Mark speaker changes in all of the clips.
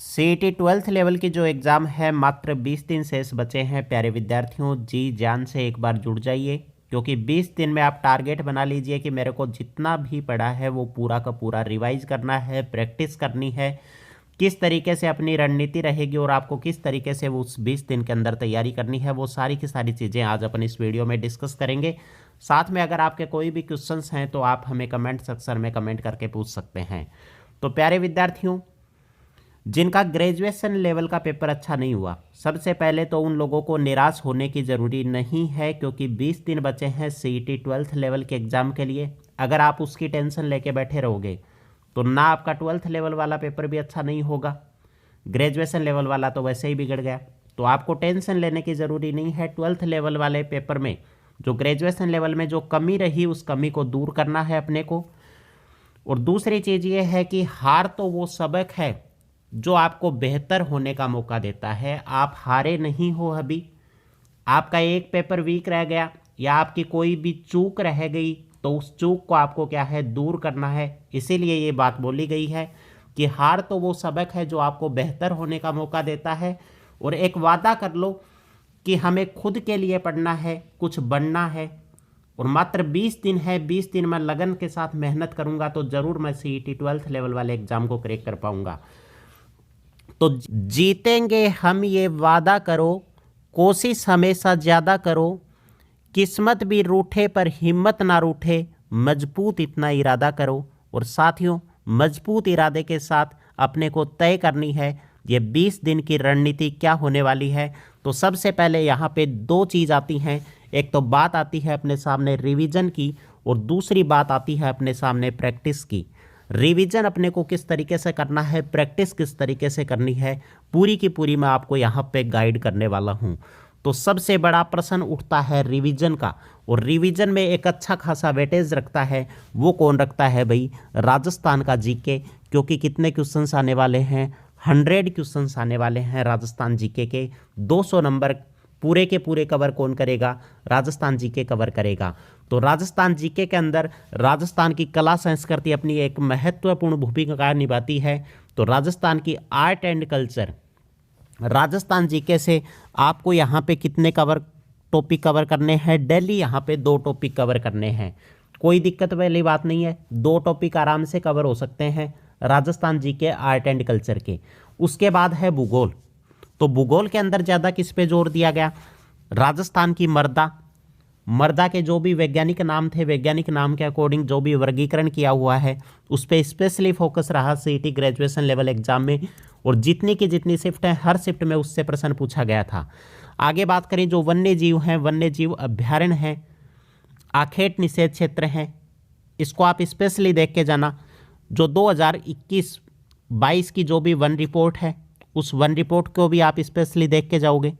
Speaker 1: CET 12th level की जो exam है मात्र 20 दिन शेष बचे हैं। प्यारे विद्यार्थियों, जी जान से एक बार जुड़ जाइए, क्योंकि 20 दिन में आप टारगेट बना लीजिए कि मेरे को जितना भी पढ़ा है वो पूरा का पूरा रिवाइज करना है, प्रैक्टिस करनी है, किस तरीके से अपनी रणनीति रहेगी और आपको किस तरीके से वो उस 20 दिन के अंदर तैयारी करनी है, वो सारी की सारी चीज़ें आज अपन इस वीडियो में डिस्कस करेंगे। साथ में अगर आपके कोई भी क्वेश्चंस हैं तो आप हमें कमेंट सेक्शन में कमेंट करके पूछ सकते हैं। तो प्यारे विद्यार्थियों, जिनका ग्रेजुएशन लेवल का पेपर अच्छा नहीं हुआ, सबसे पहले तो उन लोगों को निराश होने की ज़रूरी नहीं है, क्योंकि 20 दिन बचे हैं सीईटी 12th लेवल के एग्ज़ाम के लिए। अगर आप उसकी टेंशन लेके बैठे रहोगे तो ना आपका 12th लेवल वाला पेपर भी अच्छा नहीं होगा, ग्रेजुएशन लेवल वाला तो वैसे ही बिगड़ गया। तो आपको टेंशन लेने की ज़रूरी नहीं है। 12th लेवल वाले पेपर में जो ग्रेजुएशन लेवल में जो कमी रही, उस कमी को दूर करना है अपने को। और दूसरी चीज़ ये है कि हार तो वो सबक है जो आपको बेहतर होने का मौका देता है। आप हारे नहीं हो। अभी आपका एक पेपर वीक रह गया या आपकी कोई भी चूक रह गई तो उस चूक को आपको क्या है, दूर करना है। इसीलिए ये बात बोली गई है कि हार तो वो सबक है जो आपको बेहतर होने का मौका देता है। और एक वादा कर लो कि हमें खुद के लिए पढ़ना है, कुछ बनना है, और मात्र 20 दिन है। 20 दिन में लगन के साथ मेहनत करूंगा तो ज़रूर मैं सीईटी 12th लेवल वाले एग्ज़ाम को क्रैक कर पाऊंगा। तो जीतेंगे हम, ये वादा करो, कोशिश हमेशा ज़्यादा करो, किस्मत भी रूठे पर हिम्मत ना रूठे, मजबूत इतना इरादा करो। और साथियों, मजबूत इरादे के साथ अपने को तय करनी है ये 20 दिन की रणनीति क्या होने वाली है। तो सबसे पहले यहाँ पे दो चीज़ आती हैं। एक तो बात आती है अपने सामने रिवीजन की, और दूसरी बात आती है अपने सामने प्रैक्टिस की। रिवीजन अपने को किस तरीके से करना है, प्रैक्टिस किस तरीके से करनी है, पूरी की पूरी मैं आपको यहाँ पे गाइड करने वाला हूँ। तो सबसे बड़ा प्रश्न उठता है रिवीजन का, और रिवीजन में एक अच्छा खासा वेटेज रखता है। वो कौन रखता है भाई? राजस्थान का जीके। क्योंकि कितने क्वेश्चंस आने वाले हैं? 100 क्वेश्चंस आने वाले हैं राजस्थान जीके के। 200 नंबर पूरे के पूरे कवर कौन करेगा? राजस्थान जीके कवर करेगा। तो राजस्थान जीके के अंदर राजस्थान की कला संस्कृति अपनी एक महत्वपूर्ण भूमिका निभाती है। तो राजस्थान की art and culture, Rajasthan GK से आपको यहाँ पे कितने टॉपिक कवर करने हैं? डेली यहाँ पे 2 टॉपिक कवर करने हैं। कोई दिक्कत वाली बात नहीं है, 2 टॉपिक आराम से कवर हो सकते हैं Rajasthan GK art and culture के। उसके बाद है भूगोल। तो भूगोल के अंदर ज़्यादा किस पे जोर दिया गया? राजस्थान की मर्दा के जो भी वैज्ञानिक नाम थे, वैज्ञानिक नाम के अकॉर्डिंग जो भी वर्गीकरण किया हुआ है, उस पर स्पेशली फोकस रहा सीईटी ग्रेजुएशन लेवल एग्जाम में। और जितनी की जितनी शिफ्ट है, हर शिफ्ट में उससे प्रश्न पूछा गया था। आगे बात करें जो वन्य जीव हैं, वन्य जीव अभ्यारण्य हैं, आखेट निषेध क्षेत्र हैं, इसको आप स्पेशली देख के जाना। जो 2021-22 की जो भी वन रिपोर्ट है, उस वन रिपोर्ट को भी आप स्पेशली देख के जाओगे।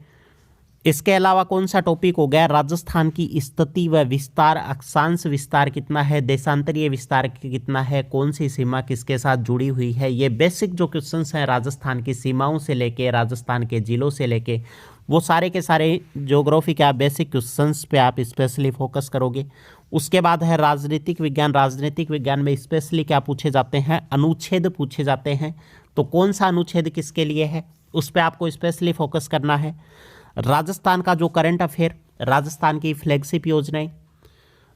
Speaker 1: इसके अलावा कौन सा टॉपिक हो गया? राजस्थान की स्थिति व विस्तार, अक्षांश विस्तार कितना है, देशांतरीय विस्तार कितना है, कौन सी सीमा किसके साथ जुड़ी हुई है। ये बेसिक जो क्वेश्चंस हैं राजस्थान की सीमाओं से लेके, राजस्थान के जिलों से लेके, वो सारे के सारे ज्योग्राफी के आप बेसिक क्वेश्चंस पे आप स्पेशली फोकस करोगे। उसके बाद है राजनीतिक विज्ञान। राजनीतिक विज्ञान में स्पेशली क्या पूछे जाते हैं? अनुच्छेद पूछे जाते हैं। तो कौन सा अनुच्छेद किसके लिए है, उस पर आपको स्पेशली फोकस करना है। राजस्थान का जो करंट अफेयर, राजस्थान की फ्लैगशिप योजनाएं,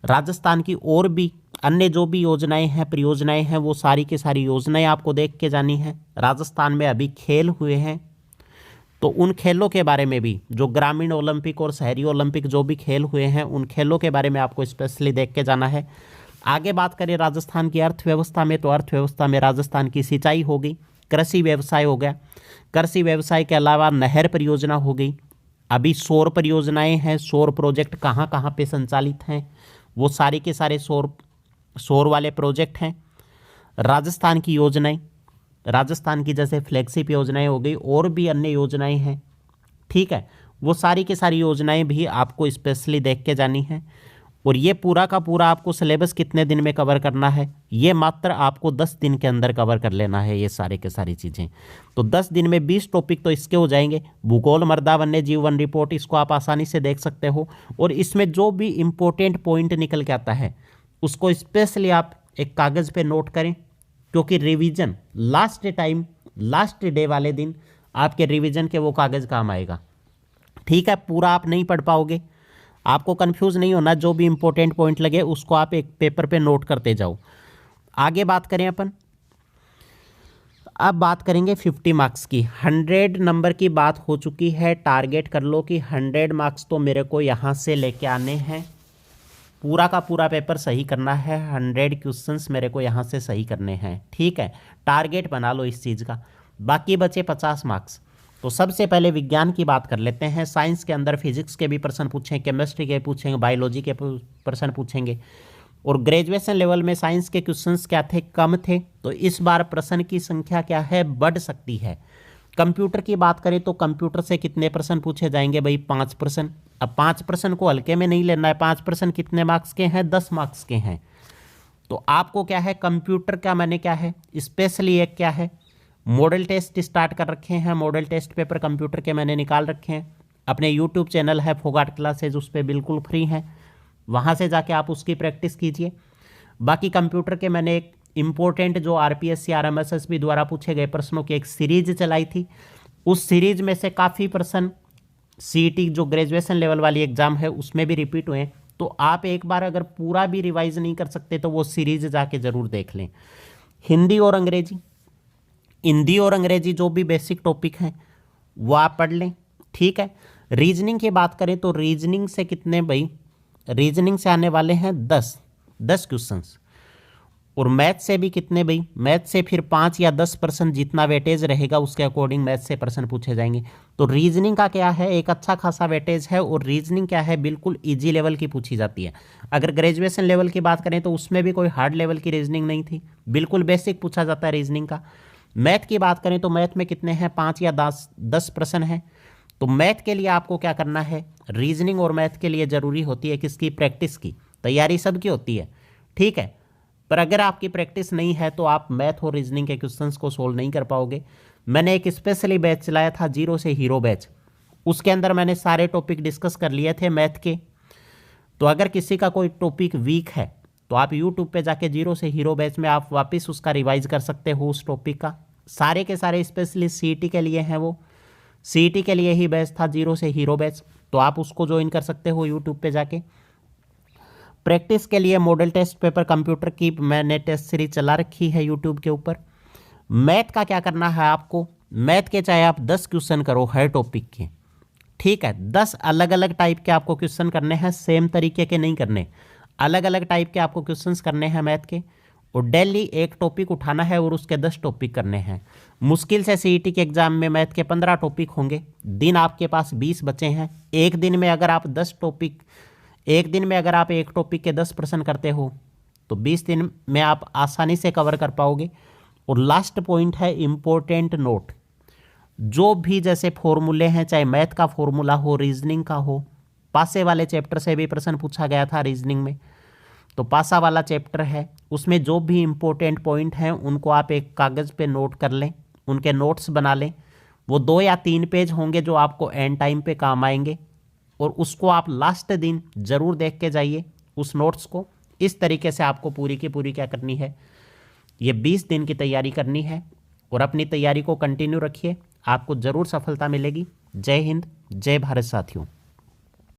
Speaker 1: राजस्थान की और भी अन्य जो भी योजनाएं हैं, परियोजनाएं हैं, वो सारी की सारी योजनाएं आपको देख के जानी है। राजस्थान में अभी खेल हुए हैं तो उन खेलों के बारे में भी, जो ग्रामीण ओलंपिक और शहरी ओलंपिक जो भी खेल हुए हैं, उन खेलों के बारे में आपको स्पेशली देख के जाना है। आगे बात करें राजस्थान की अर्थव्यवस्था में, तो अर्थव्यवस्था में राजस्थान की सिंचाई हो गई, कृषि व्यवसाय हो गया, कृषि व्यवसाय के अलावा नहर परियोजना हो गई, अभी सौर परियोजनाएं हैं, सौर प्रोजेक्ट कहाँ कहाँ पे संचालित हैं, वो सारे के सारे सौर वाले प्रोजेक्ट हैं। राजस्थान की योजनाएं, राजस्थान की जैसे फ्लैगशिप योजनाएं हो गई, और भी अन्य योजनाएं हैं, ठीक है, वो सारी की सारी योजनाएं भी आपको स्पेशली देख के जानी है। और ये पूरा का पूरा आपको सिलेबस कितने दिन में कवर करना है? ये मात्र आपको 10 दिन के अंदर कवर कर लेना है ये सारे के सारी चीज़ें। तो 10 दिन में 20 टॉपिक तो इसके हो जाएंगे। भूगोल, मृदा, वन्य जीव वन रिपोर्ट, इसको आप आसानी से देख सकते हो। और इसमें जो भी इम्पोर्टेंट पॉइंट निकल के आता है उसको स्पेशली आप एक कागज़ पे नोट करें, क्योंकि revision last time last day वाले दिन आपके रिवीजन के वो कागज़ काम आएगा। ठीक है, पूरा आप नहीं पढ़ पाओगे, आपको कंफ्यूज नहीं होना, जो भी इंपॉर्टेंट पॉइंट लगे उसको आप एक पेपर पे नोट करते जाओ। आगे बात करें अपन, अब बात करेंगे 50 मार्क्स की। 100 नंबर की बात हो चुकी है। टारगेट कर लो कि 100 मार्क्स तो मेरे को यहाँ से लेके आने हैं, पूरा का पूरा पेपर सही करना है, 100 क्वेश्चंस मेरे को यहाँ से सही करने हैं। ठीक है, टारगेट बना लो इस चीज़ का। बाकी बचे 50 मार्क्स। तो सबसे पहले विज्ञान की बात कर लेते हैं। साइंस के अंदर फिजिक्स के भी प्रश्न पूछेंगे, केमिस्ट्री के पूछेंगे, बायोलॉजी के प्रश्न पूछेंगे। और ग्रेजुएशन लेवल में साइंस के क्वेश्चंस क्या थे, कम थे, तो इस बार प्रश्न की संख्या क्या है, बढ़ सकती है। कंप्यूटर की बात करें तो कंप्यूटर से कितने प्रश्न पूछे जाएंगे भाई, 5 प्रश्न। अब 5 प्रश्न को हल्के में नहीं लेना है, 5 प्रश्न कितने मार्क्स के हैं, 10 मार्क्स के हैं। तो आपको क्या है, कंप्यूटर का मैंने क्या है स्पेशली एक क्या है, मॉडल टेस्ट स्टार्ट कर रखे हैं। मॉडल टेस्ट पेपर कंप्यूटर के मैंने निकाल रखे हैं। अपने यूट्यूब चैनल है फोगाट क्लासेज, उस पर बिल्कुल फ्री हैं, वहाँ से जाके आप उसकी प्रैक्टिस कीजिए। बाकी कंप्यूटर के मैंने एक इम्पोर्टेंट जो आरपीएससी आरएमएसएसबी द्वारा पूछे गए प्रश्नों की एक सीरीज चलाई थी। उस सीरीज में से काफ़ी प्रश्न सीईटी जो ग्रेजुएशन लेवल वाली एग्जाम है उसमें भी रिपीट हुए। तो आप एक बार अगर पूरा भी रिवाइज नहीं कर सकते तो वो सीरीज जाके ज़रूर देख लें। हिंदी और अंग्रेजी जो भी बेसिक टॉपिक हैं वो आप पढ़ लें। ठीक है, रीजनिंग की बात करें तो रीजनिंग से कितने भाई, रीजनिंग से आने वाले हैं 10 क्वेश्चंस। और मैथ से भी कितने भाई, मैथ से फिर 5 या 10% जितना वेटेज रहेगा उसके अकॉर्डिंग मैथ से प्रश्न पूछे जाएंगे। तो रीजनिंग का क्या है, एक अच्छा खासा वेटेज है। और रीजनिंग क्या है, बिल्कुल इजी लेवल की पूछी जाती है। अगर ग्रेजुएशन लेवल की बात करें तो उसमें भी कोई हार्ड लेवल की रीजनिंग नहीं थी, बिल्कुल बेसिक पूछा जाता है रीजनिंग का। मैथ की बात करें तो मैथ में कितने हैं, 5 या 10 प्रश्न हैं। तो मैथ के लिए आपको क्या करना है, रीजनिंग और मैथ के लिए ज़रूरी होती है किसकी, प्रैक्टिस की। तैयारी सबकी होती है, ठीक है, पर अगर आपकी प्रैक्टिस नहीं है तो आप मैथ और रीजनिंग के क्वेश्चंस को सोल्व नहीं कर पाओगे। मैंने एक स्पेशली बैच चलाया था, जीरो से हीरो बैच, उसके अंदर मैंने सारे टॉपिक डिस्कस कर लिए थे मैथ के। तो अगर किसी का कोई टॉपिक वीक है तो आप यूट्यूब पे जाके जीरो से हीरो बैच में आप वापस उसका रिवाइज कर सकते हो उस टॉपिक का। सारे के सारे स्पेशली सीईटी के लिए हैं, वो सीईटी के लिए ही बैच था जीरो से हीरो बैच, तो आप उसको ज्वाइन कर सकते हो यूट्यूब पे जाके। प्रैक्टिस के लिए मॉडल टेस्ट पेपर कंप्यूटर की मैंने टेस्ट सीरीज चला रखी है यूट्यूब के ऊपर। मैथ का क्या करना है आपको, मैथ के चाहे आप 10 क्वेश्चन करो हर टॉपिक के, ठीक है, 10 अलग अलग टाइप के आपको क्वेश्चन करने हैं, सेम तरीके के नहीं करने, अलग अलग टाइप के आपको क्वेश्चंस करने हैं मैथ के। और डेली एक टॉपिक उठाना है और उसके 10 टॉपिक करने हैं। मुश्किल से सीईटी के एग्जाम में मैथ के 15 टॉपिक होंगे, दिन आपके पास 20 बचे हैं। एक दिन में अगर आप एक टॉपिक के 10 प्रश्न करते हो तो 20 दिन में आप आसानी से कवर कर पाओगे। और लास्ट पॉइंट है इम्पोर्टेंट नोट, जो भी जैसे फॉर्मूले हैं, चाहे मैथ का फॉर्मूला हो, रीजनिंग का हो, पासे वाले चैप्टर से भी प्रश्न पूछा गया था रीजनिंग में, तो पासा वाला चैप्टर है, उसमें जो भी इम्पोर्टेंट पॉइंट हैं उनको आप एक कागज़ पे नोट कर लें, उनके नोट्स बना लें। वो 2 या 3 पेज होंगे जो आपको एंड टाइम पे काम आएंगे, और उसको आप लास्ट दिन ज़रूर देख के जाइए उस नोट्स को। इस तरीके से आपको पूरी की पूरी क्या करनी है, ये 20 दिन की तैयारी करनी है, और अपनी तैयारी को कंटिन्यू रखिए, आपको ज़रूर सफलता मिलेगी। जय हिंद, जय भारत साथियों।